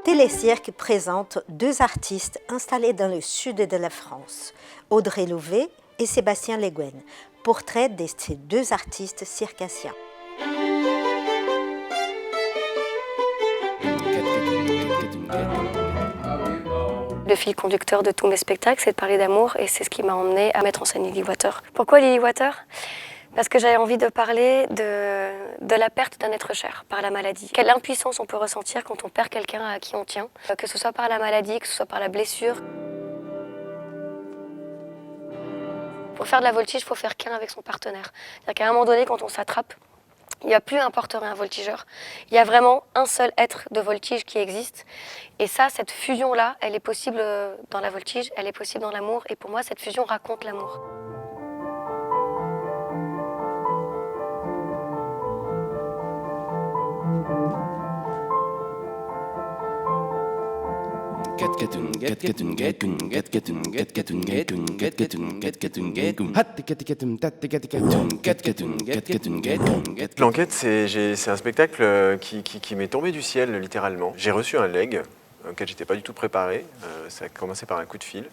Télécirque présente deux artistes installés dans le sud de la France, Audrey Louvet et Sébastien Leguen, portrait de ces deux artistes circassiens. Le fil conducteur de tous mes spectacles, c'est de parler d'amour et c'est ce qui m'a emmenée à mettre en scène Lily Water. Pourquoi Lily Water ? Parce que j'avais envie de parler de la perte d'un être cher par la maladie. Quelle impuissance on peut ressentir quand on perd quelqu'un à qui on tient, que ce soit par la maladie, que ce soit par la blessure. Pour faire de la voltige, il faut faire qu'un avec son partenaire. C'est-à-dire qu'à un moment donné, quand on s'attrape, il n'y a plus un porteur et un voltigeur. Il y a vraiment un seul être de voltige qui existe. Et ça, cette fusion-là, elle est possible dans la voltige, elle est possible dans l'amour. Et pour moi, cette fusion raconte l'amour. L'enquête, c'est un spectacle qui m'est tombé du ciel, littéralement. J'ai reçu un leg auquel j'étais pas du tout préparé. Ça a commencé par un coup de fil.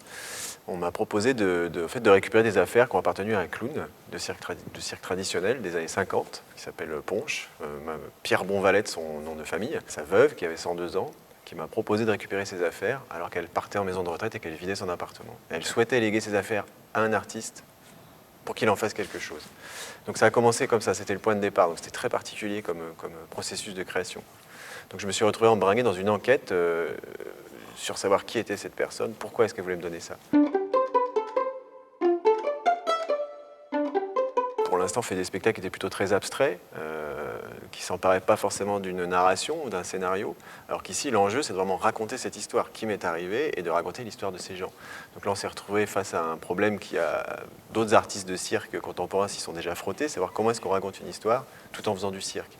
On m'a proposé de récupérer des affaires qui ont appartenu à un clown de cirque traditionnel des années 50, qui s'appelle Ponche. Pierre Bonvalet, son nom de famille. Sa veuve, qui avait 102 ans, qui m'a proposé de récupérer ses affaires alors qu'elle partait en maison de retraite et qu'elle vidait son appartement. Et elle souhaitait léguer ses affaires à un artiste pour qu'il en fasse quelque chose. Donc ça a commencé comme ça, c'était le point de départ. Donc c'était très particulier comme processus de création. Donc je me suis retrouvé embringué dans une enquête sur savoir qui était cette personne, pourquoi est-ce qu'elle voulait me donner ça. Pour l'instant, on fait des spectacles qui étaient plutôt très abstraits, qui ne s'emparaient pas forcément d'une narration ou d'un scénario, alors qu'ici, l'enjeu, c'est de vraiment raconter cette histoire qui m'est arrivée et de raconter l'histoire de ces gens. Donc là, on s'est retrouvé face à un problème qui a d'autres artistes de cirque contemporains s'y sont déjà frottés, c'est voir comment est-ce qu'on raconte une histoire tout en faisant du cirque.